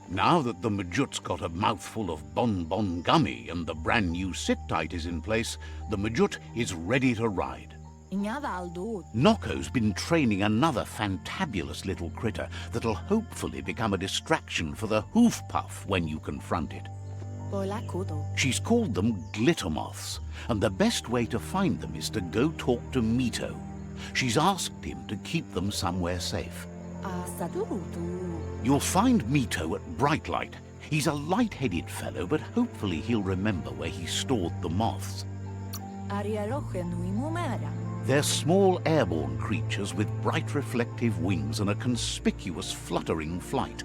Now that the Majut's got a mouthful of bonbon gummy and the brand new sit-tight is in place, the Majut is ready to ride. Nocco's been training another fantabulous little critter that'll hopefully become a distraction for the hoof puff when you confront it. She's called them glitter moths, and the best way to find them is to go talk to Mito. She's asked him to keep them somewhere safe. You'll find Mito at Bright Light. He's a light-headed fellow, but hopefully he'll remember where he stored the moths. They're small airborne creatures with bright reflective wings and a conspicuous fluttering flight.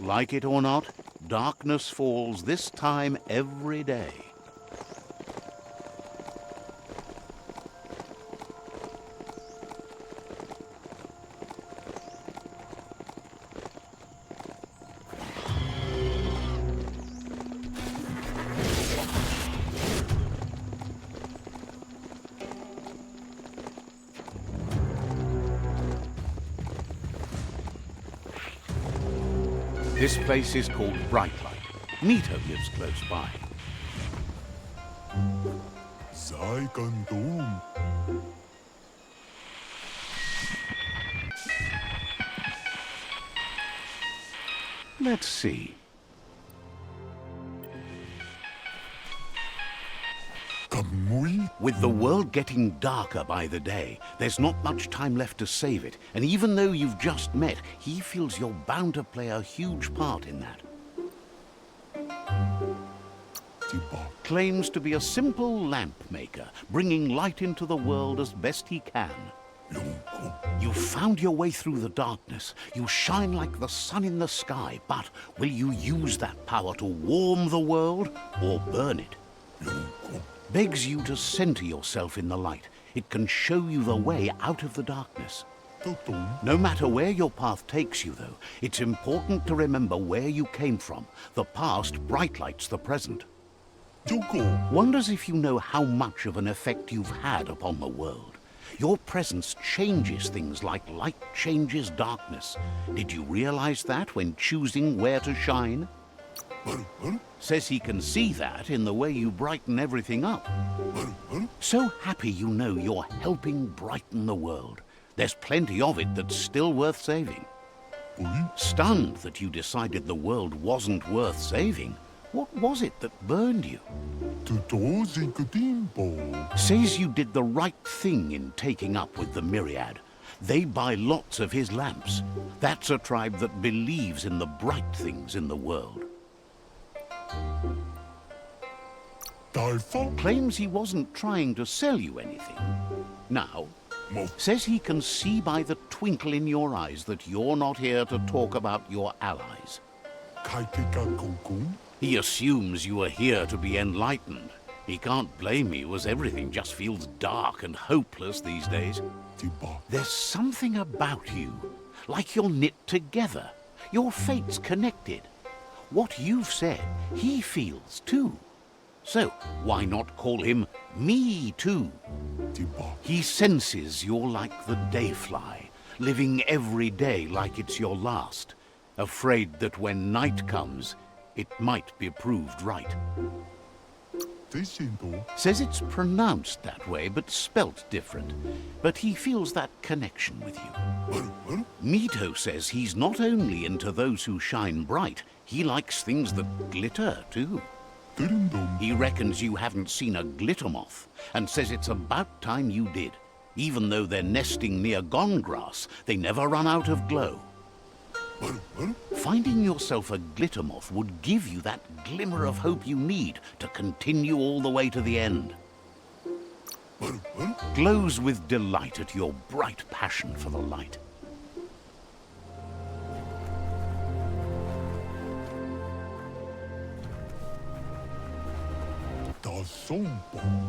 Like it or not, darkness falls this time every day. This place is called Bright Light. Mito lives close by. Let's see. With the world getting darker by the day, there's not much time left to save it. And even though you've just met, he feels you're bound to play a huge part in that. Claims to be a simple lamp maker, bringing light into the world as best he can. You've found your way through the darkness. You shine like the sun in the sky, but will you use that power to warm the world or burn it? Begs you to center yourself in the light. It can show you the way out of the darkness. No matter where your path takes you, though, it's important to remember where you came from. The past bright lights the present. Wonders if you know how much of an effect you've had upon the world. Your presence changes things like light changes darkness. Did you realize that when choosing where to shine? Says he can see that in the way you brighten everything up. So happy you know you're helping brighten the world. There's plenty of it that's still worth saving. Stunned that you decided the world wasn't worth saving, what was it that burned you? Says you did the right thing in taking up with the Myriad. They buy lots of his lamps. That's a tribe that believes in the bright things in the world. Claims he wasn't trying to sell you anything. Now, says he can see by the twinkle in your eyes that you're not here to talk about your allies. He assumes you are here to be enlightened. He can't blame you, as everything just feels dark and hopeless these days. There's something about you, like you're knit together. Your fate's connected. What you've said, he feels too. So why not call him Me Too? He senses you're like the dayfly, living every day like it's your last, afraid that when night comes, it might be proved right. Says it's pronounced that way, but spelt different. But he feels that connection with you. Mito says he's not only into those who shine bright, he likes things that glitter, too. He reckons you haven't seen a glitter moth, and says it's about time you did. Even though they're nesting near gone grass, they never run out of glow. Finding yourself a glitter moth would give you that glimmer of hope you need to continue all the way to the end. Glows with delight at your bright passion for the light.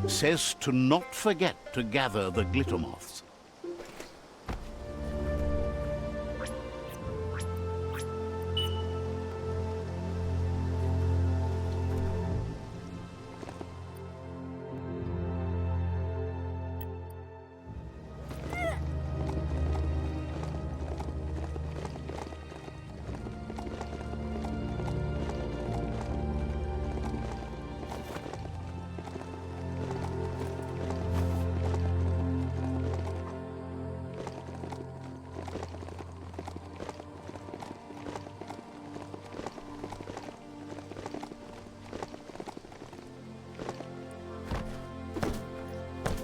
Says to not forget to gather the glitter moths.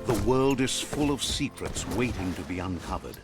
The world is full of secrets waiting to be uncovered.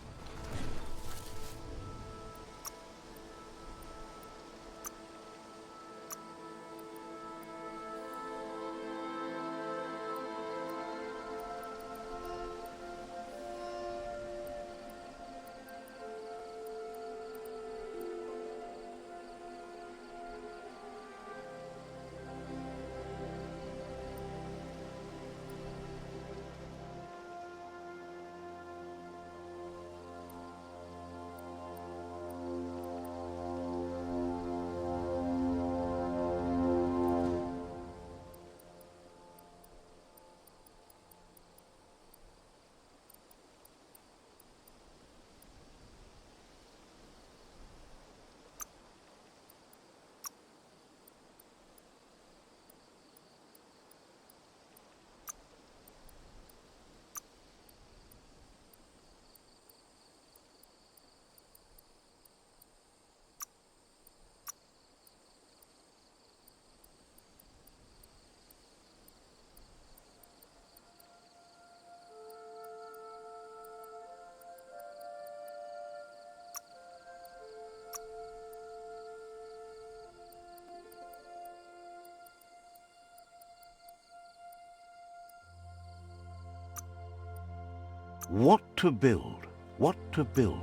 What to build? What to build?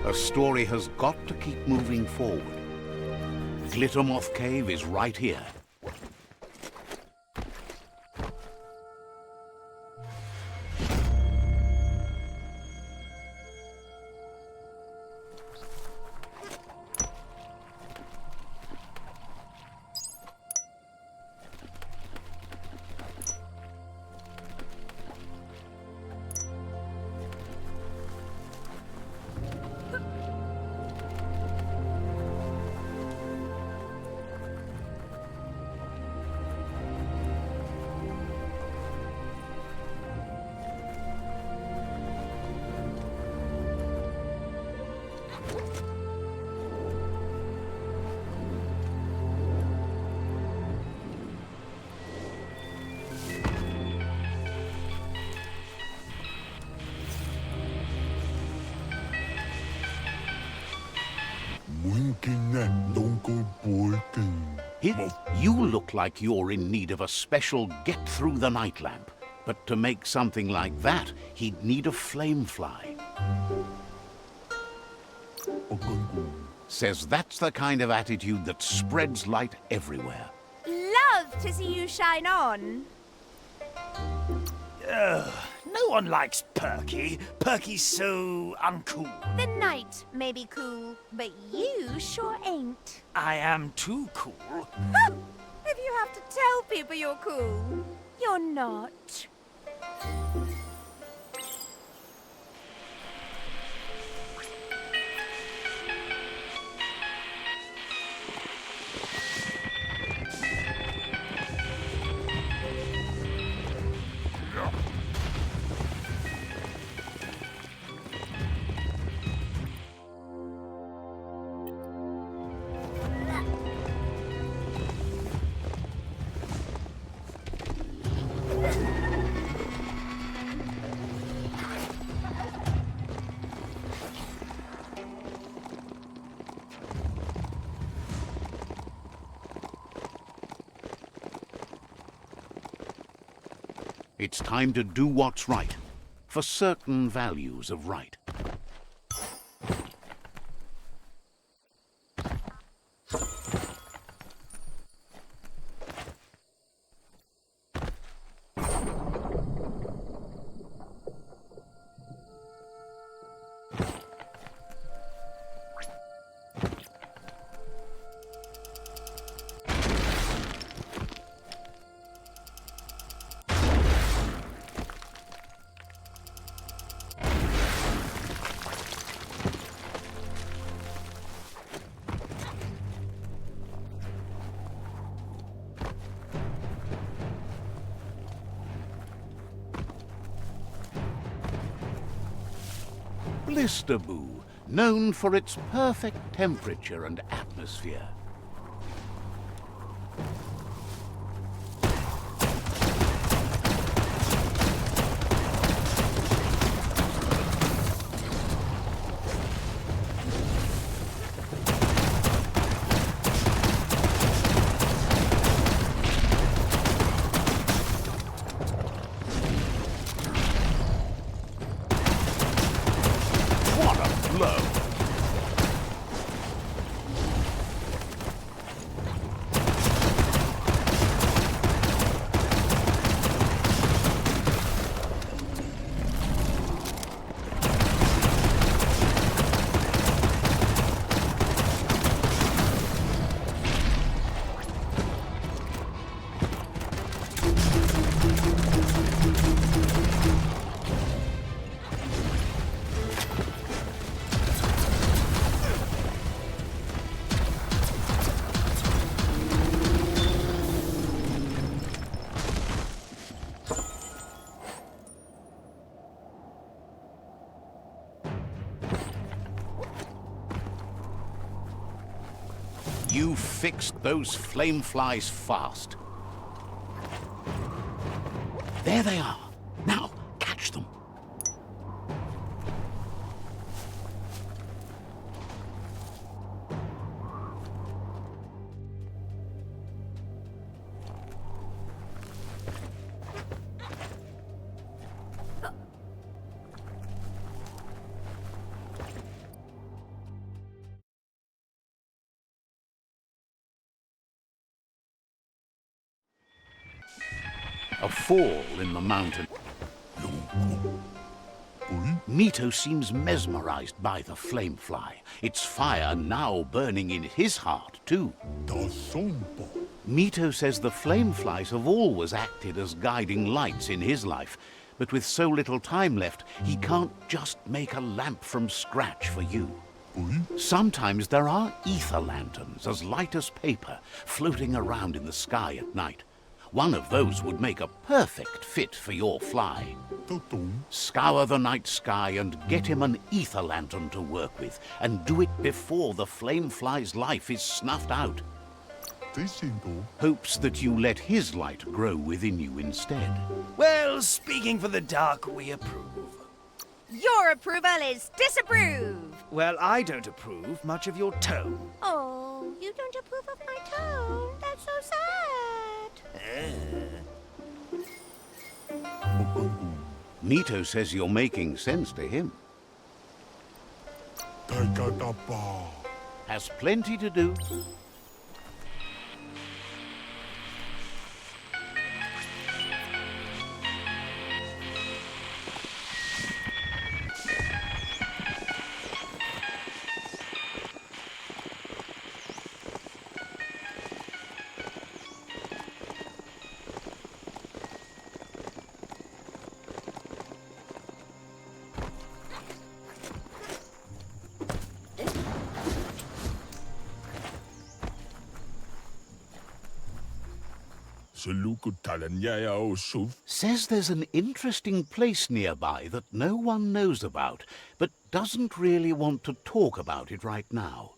A story has got to keep moving forward. Glittermoth Cave is right here. You look like you're in need of a special get-through-the-night lamp. But to make something like that, he'd need a flame fly. Says that's the kind of attitude that spreads light everywhere. Love to see you shine on. No one likes Perky. Perky's so uncool. The night may be cool, but you sure ain't. I am too cool. If you have to tell people you're cool, you're not. It's time to do what's right, for certain values of right. Blisterboo, known for its perfect temperature and atmosphere. You fixed those flame flies fast. There they are. Now, catch them. A fall in the mountain. Mito seems mesmerized by the flame fly. Its fire now burning in his heart, too. Mito says the flame flies have always acted as guiding lights in his life, but with so little time left, he can't just make a lamp from scratch for you. Sometimes there are ether lanterns, as light as paper, floating around in the sky at night. One of those would make a perfect fit for your fly. Scour the night sky and get him an ether lantern to work with, and do it before the flame fly's life is snuffed out. Hopes that you let his light grow within you instead. Well, speaking for the dark, we approve. Your approval is disapprove. Well, I don't approve much of your tone. Oh, you don't approve of my tone? That's so sad. Mito says you're making sense to him. Has plenty to do. Says there's an interesting place nearby that no one knows about, but doesn't really want to talk about it right now.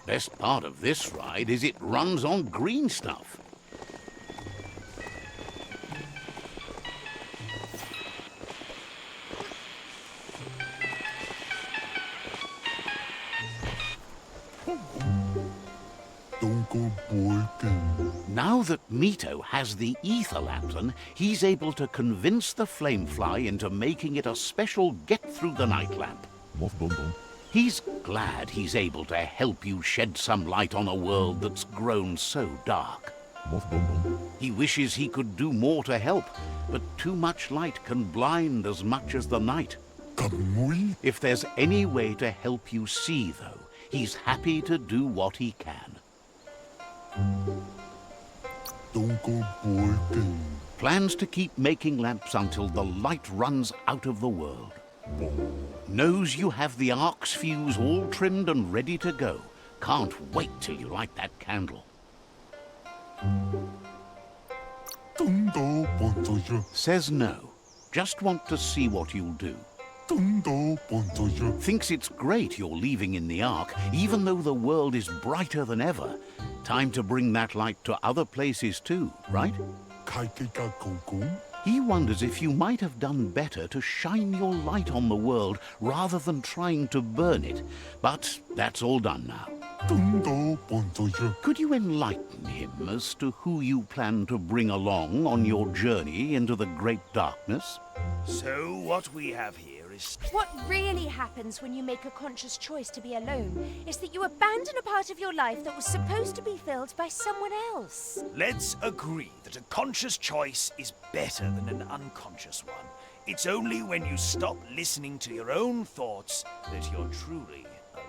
Best part of this ride is it runs on green stuff. Now that Mito has the ether lantern, he's able to convince the flamefly into making it a special get-through-the-night lamp. He's glad he's able to help you shed some light on a world that's grown so dark. He wishes he could do more to help, but too much light can blind as much as the night. If there's any way to help you see, though, he's happy to do what he can. Plans to keep making lamps until the light runs out of the world. Knows you have the ark's fuse all trimmed and ready to go. Can't wait till you light that candle. Says no. Just want to see what you'll do. Thinks it's great you're leaving in the Ark, even though the world is brighter than ever. Time to bring that light to other places too, right? He wonders if you might have done better to shine your light on the world rather than trying to burn it. But that's all done now. Could you enlighten him as to who you plan to bring along on your journey into the great darkness? So what we have here is... What really happens when you make a conscious choice to be alone is that you abandon a part of your life that was supposed to be filled by someone else. Let's agree that a conscious choice is better than an unconscious one. It's only when you stop listening to your own thoughts that you're truly alone.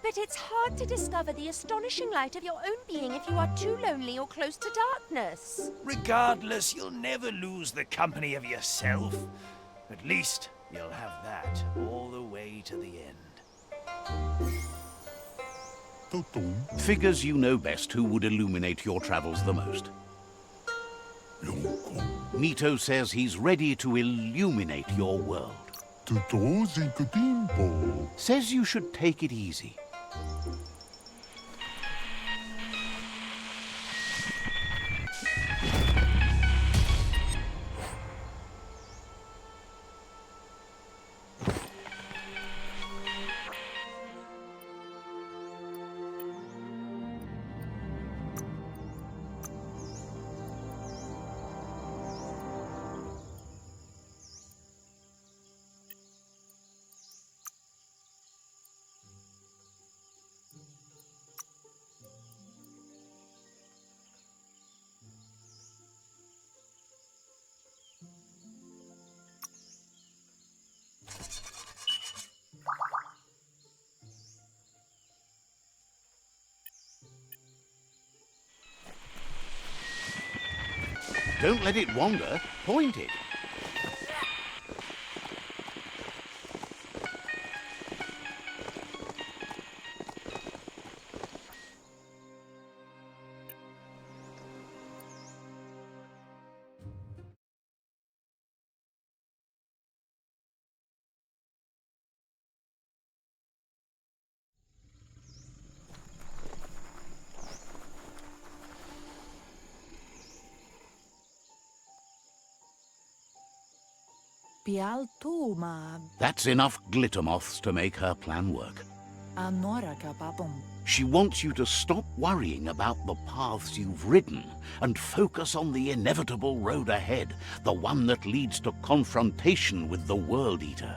But it's hard to discover the astonishing light of your own being if you are too lonely or close to darkness. Regardless, you'll never lose the company of yourself. At least you'll have that all the way to the end. Figures you know best who would illuminate your travels the most. Mito says he's ready to illuminate your world. Says you should take it easy. Don't let it wander. Point it. That's enough glitter moths to make her plan work. She wants you to stop worrying about the paths you've ridden and focus on the inevitable road ahead, the one that leads to confrontation with the World Eater.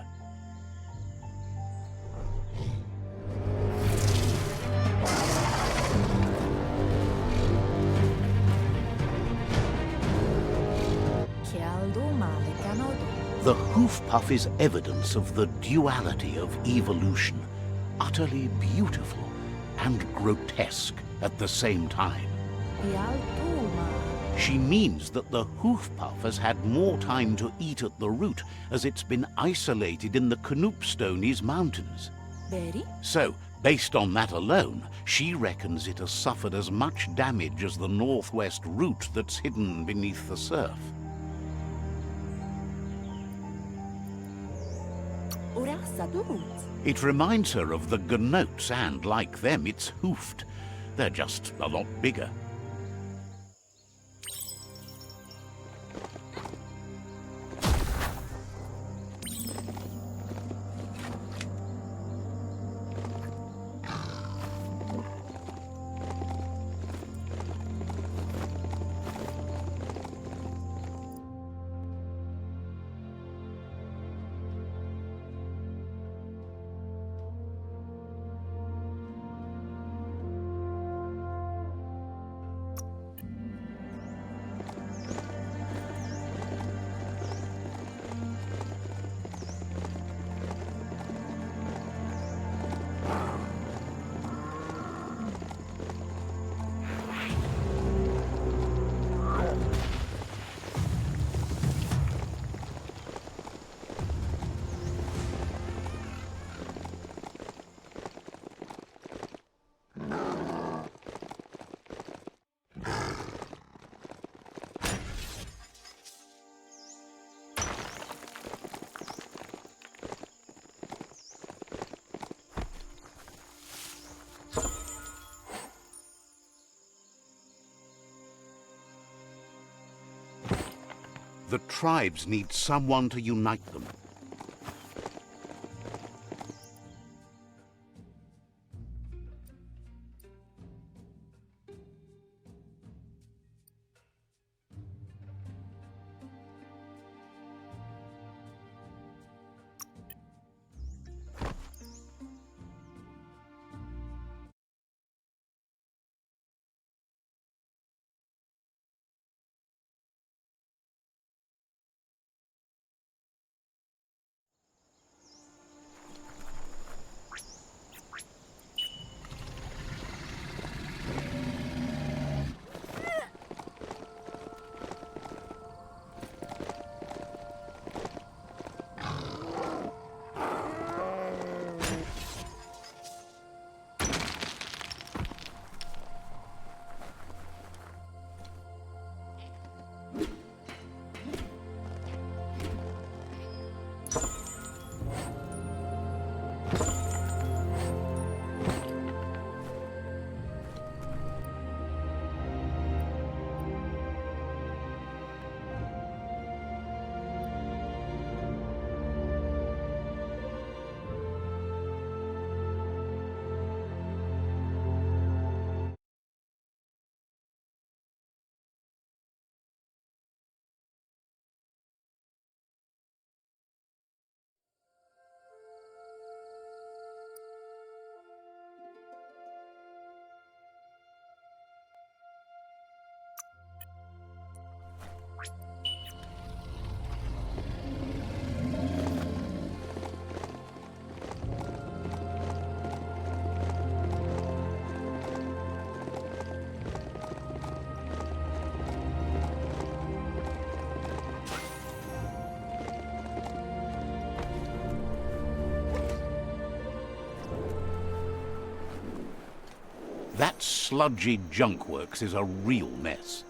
The hoof puff is evidence of the duality of evolution, utterly beautiful and grotesque at the same time. She means that the hoof puff has had more time to eat at the root as it's been isolated in the Knoopstonies mountains. So, based on that alone, she reckons it has suffered as much damage as the northwest root that's hidden beneath the surf. It reminds her of the gnotes and, like them, it's hoofed. They're just a lot bigger. The tribes need someone to unite them. That sludgy junkworks is a real mess.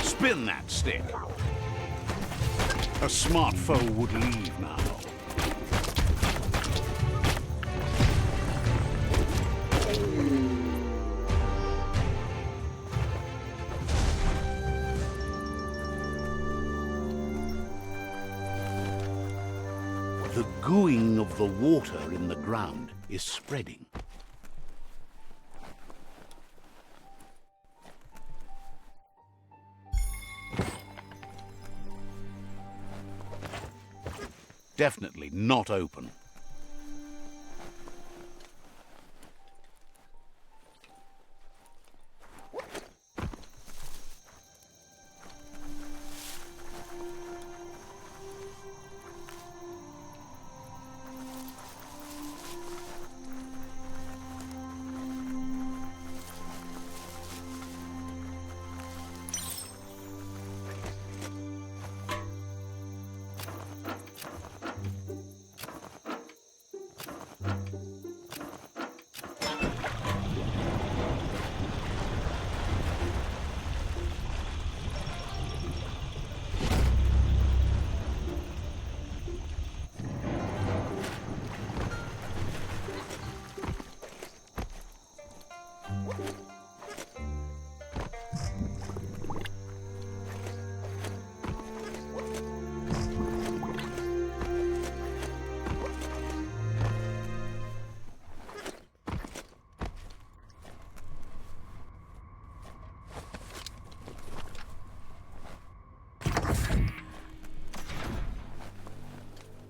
Spin that stick. A smart foe would leave now. The gooing of the water in the ground is spreading. Definitely not open.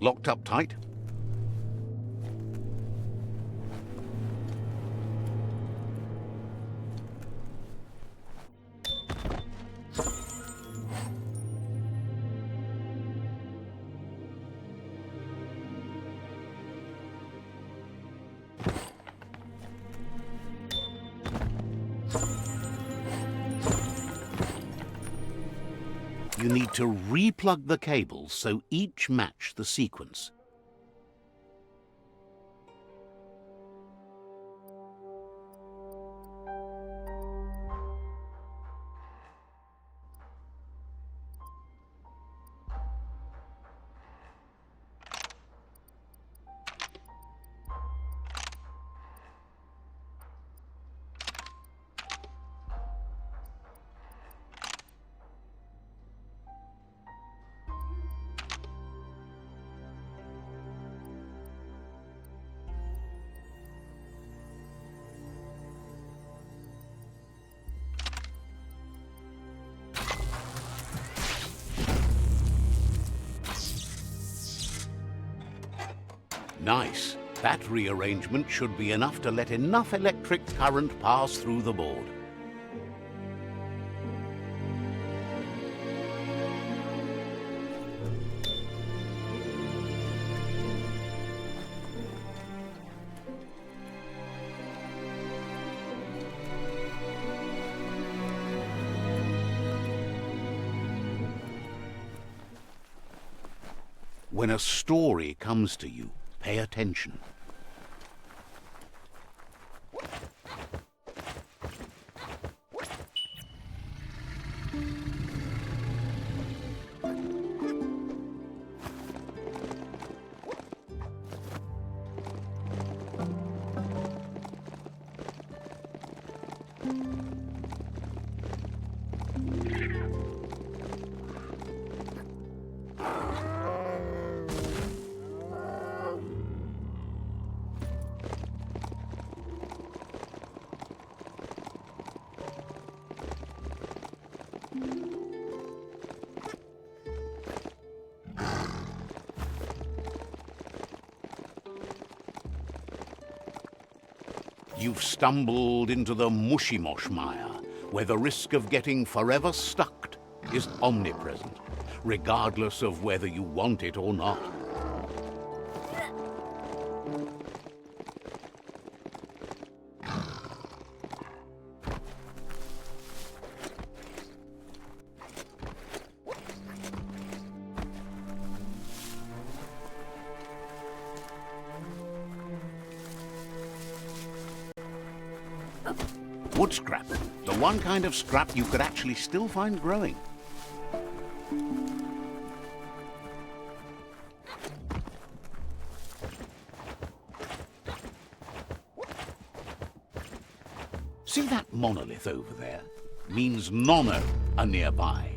Locked up tight? You need to re-plug the cables so each match the sequence. Nice. That rearrangement should be enough to let enough electric current pass through the board. When a story comes to you, pay attention. You've stumbled into the mushy-mosh mire, where the risk of getting forever stuck is omnipresent, regardless of whether you want it or not. Wood scrap, the one kind of scrap you could actually still find growing. See that monolith over there? Means Nono are nearby.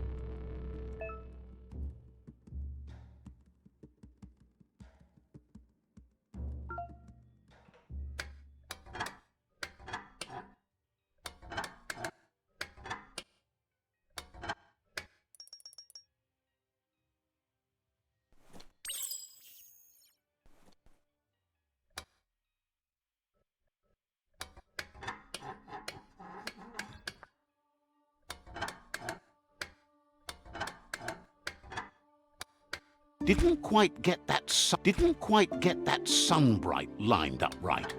Didn't quite get that sunbright lined up right.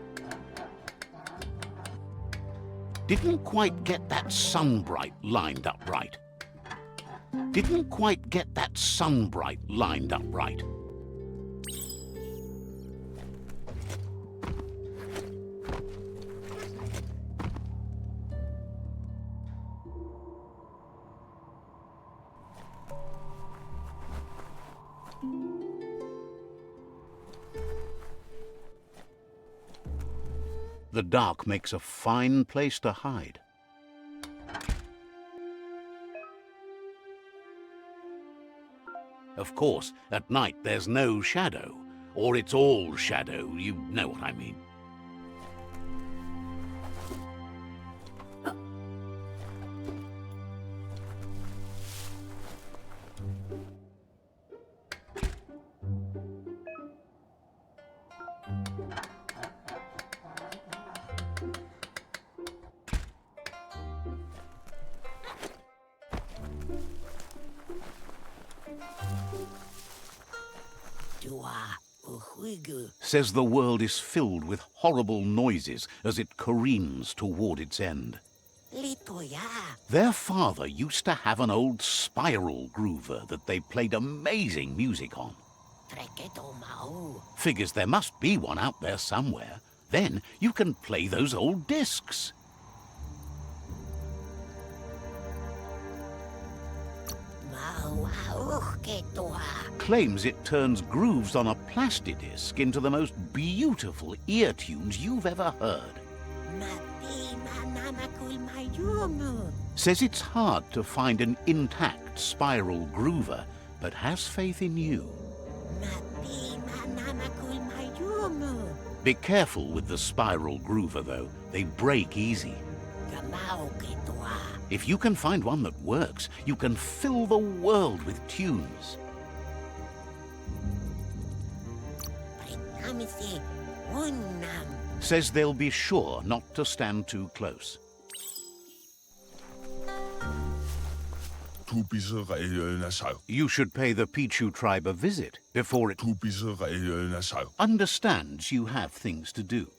Didn't quite get that sunbright lined up right. Didn't quite get that sunbright lined up right. The dark makes a fine place to hide. Of course, at night there's no shadow, or it's all shadow, you know what I mean. says the world is filled with horrible noises as it careens toward its end. Their father used to have an old spiral groover that they played amazing music on. Figures there must be one out there somewhere. Then you can play those old discs. Claims it turns grooves on a plasticdisc into the most beautiful ear tunes you've ever heard. Says it's hard to find an intact spiral groover, but has faith in you. Be careful with the spiral groover, though. They break easy. If you can find one that works, you can fill the world with tunes. Says they'll be sure not to stand too close. You should pay the Pichu tribe a visit before it understands you have things to do.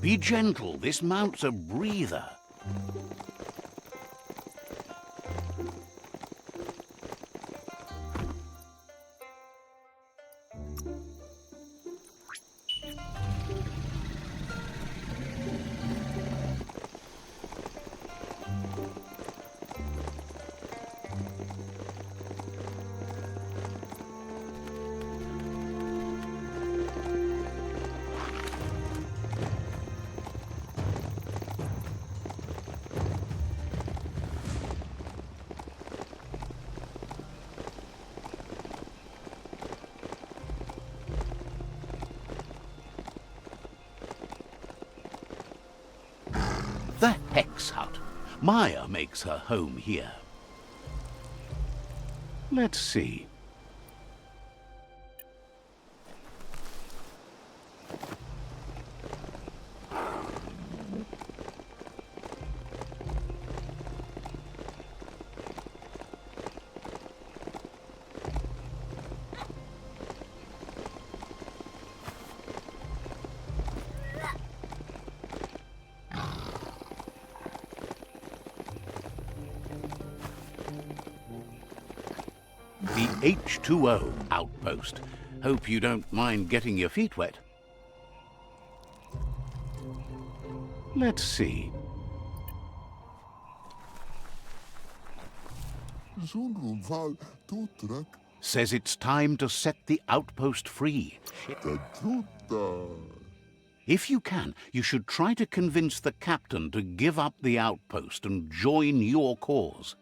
Be gentle, this mount's a breather. The Hex Hut. Maya makes her home here. Let's see. The H2O outpost. Hope you don't mind getting your feet wet. Let's see. Says it's time to set the outpost free. If you can, you should try to convince the captain to give up the outpost and join your cause.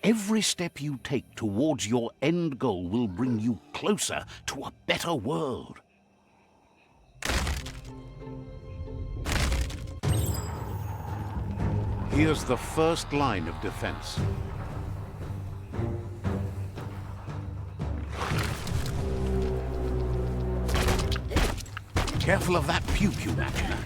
Every step you take towards your end goal will bring you closer to a better world. Here's the first line of defense. Careful of that pew-pew, Machina.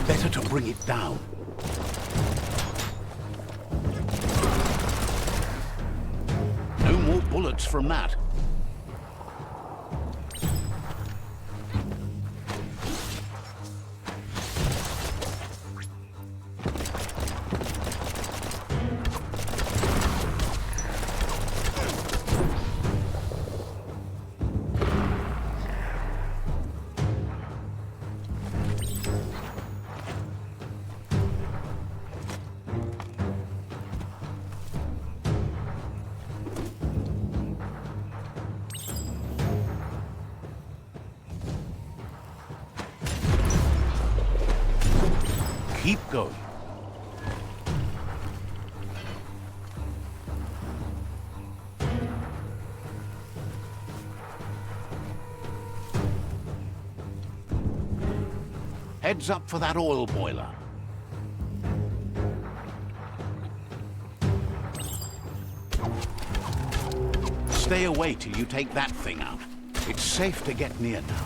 Better to bring it down. No more bullets from that. Keep going. Heads up for that oil boiler. Stay away till you take that thing out. It's safe to get near now.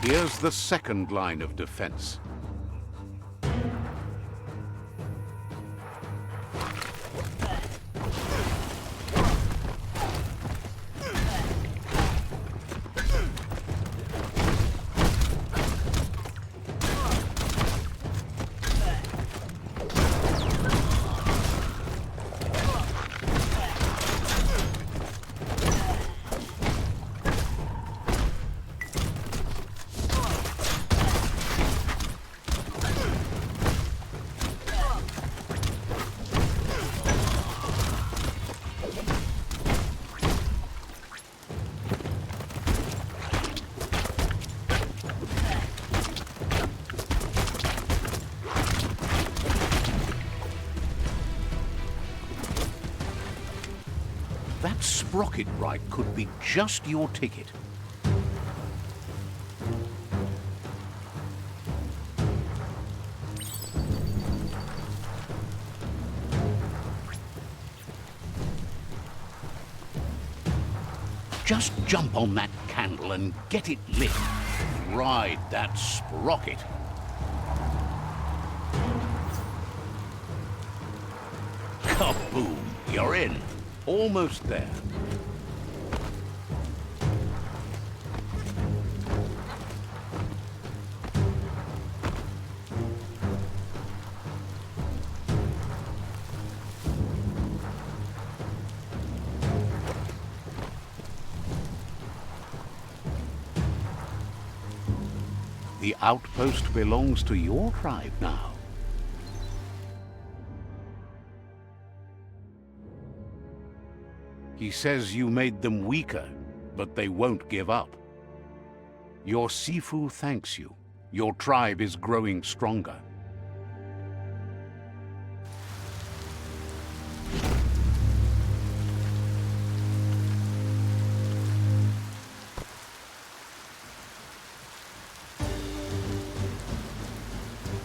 Here's the second line of defense. That sprocket ride could be just your ticket. Just jump on that candle and get it lit. Ride that sprocket. Kaboom! You're in. Almost there. The outpost belongs to your tribe now. He says you made them weaker, but they won't give up. Your Sifu thanks you. Your tribe is growing stronger.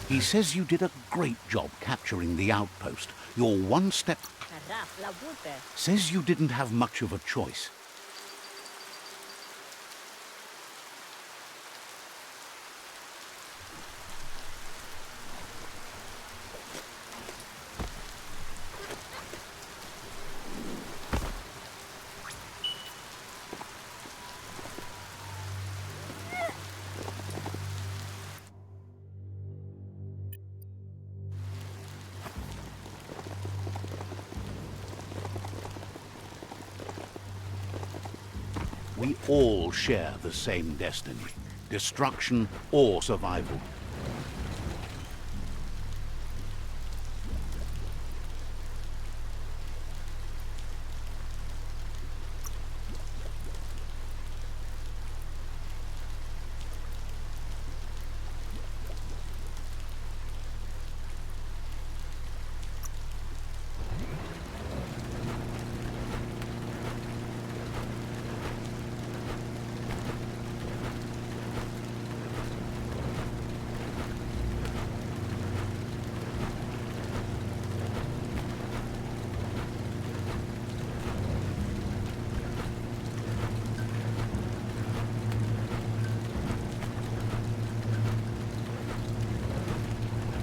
He says you did a great job capturing the outpost. You're one step... Says you didn't have much of a choice. We all share the same destiny, destruction or survival.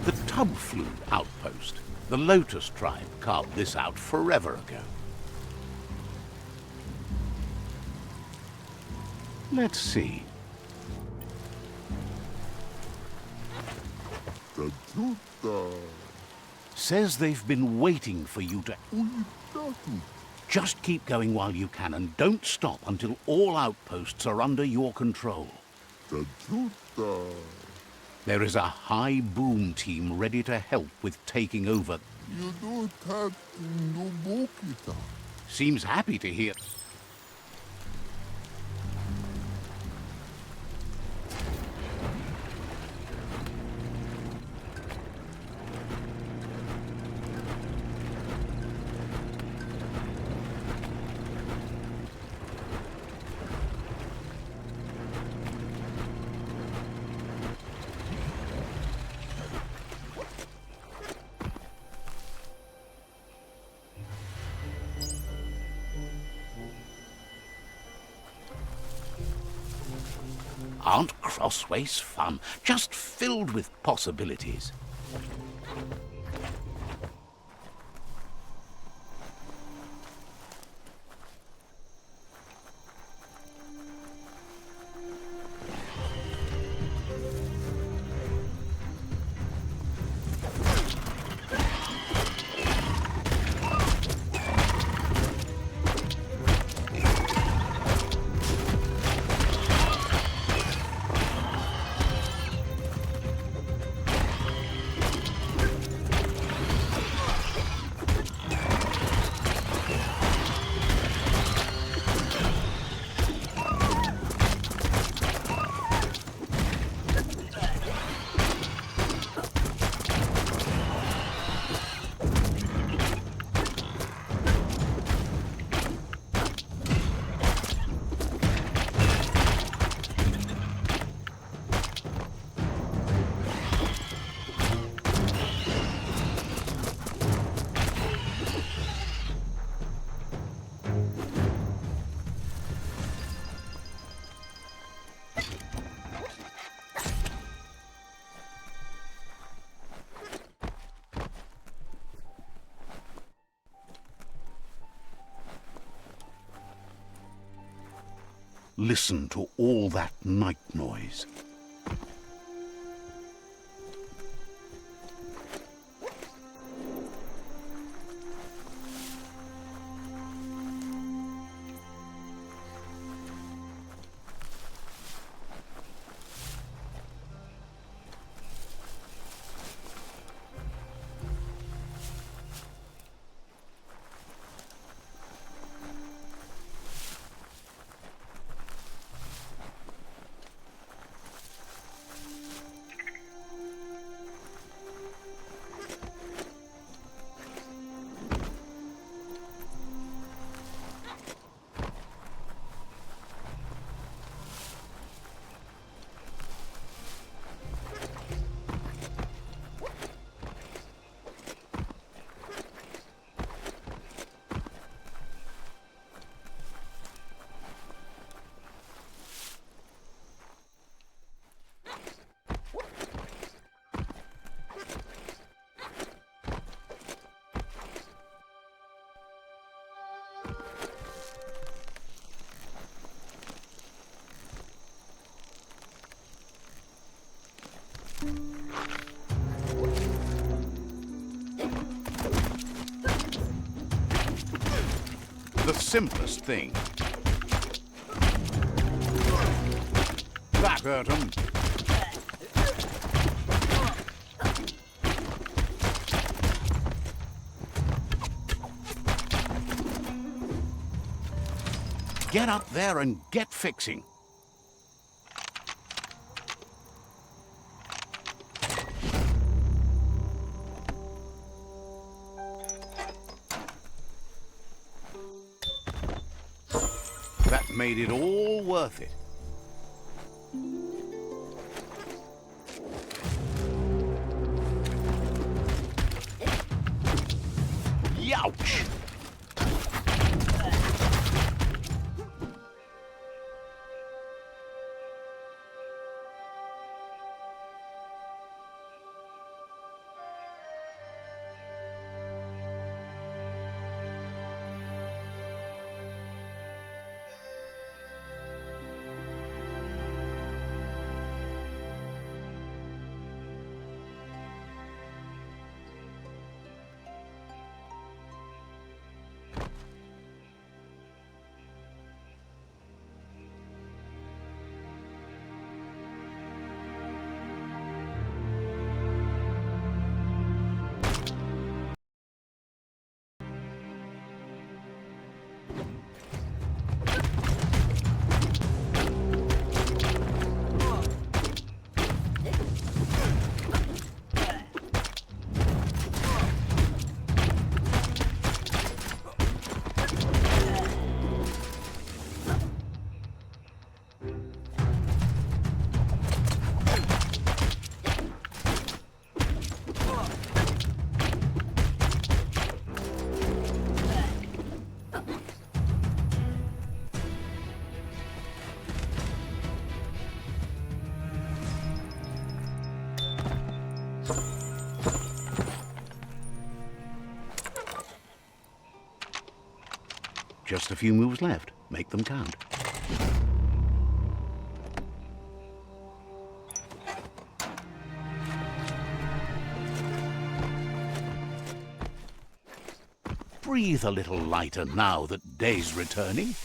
The Tubflu outpost. The Lotus tribe carved this out forever ago. Let's see. Says they've been waiting for you to... Just keep going while you can and don't stop until all outposts are under your control. There is a high boom team ready to help with taking over. Seems happy to hear. Aren't crossways fun? Just filled with possibilities. Listen to all that night noise. The simplest thing. That hurt 'em. Get up there and get fixing. That made it all worth it. Youch! Just a few moves left. Make them count. Breathe a little lighter now that day's returning.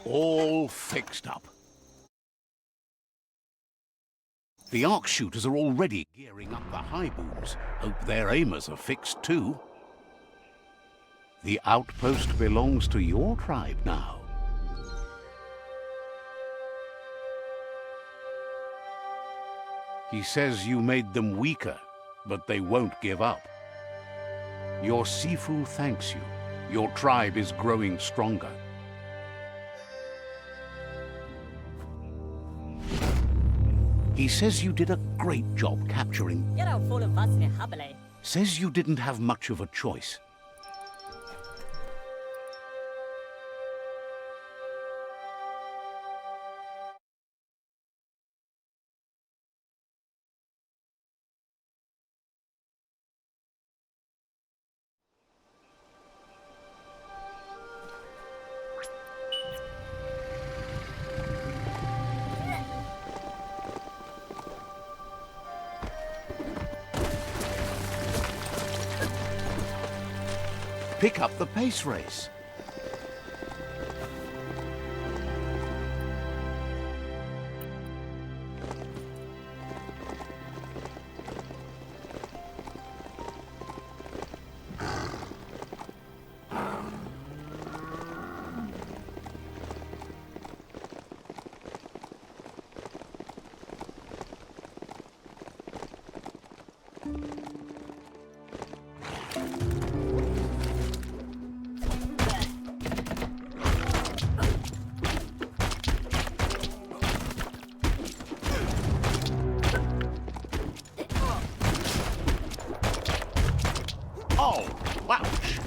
All fixed up. The arc shooters are already gearing up the high booms. Hope their aimers are fixed too. The outpost belongs to your tribe now. He says you made them weaker, but they won't give up. Your Sifu thanks you. Your tribe is growing stronger. He says you did a great job capturing. Says you didn't have much of a choice. Pick up the pace race. Oh, ouch!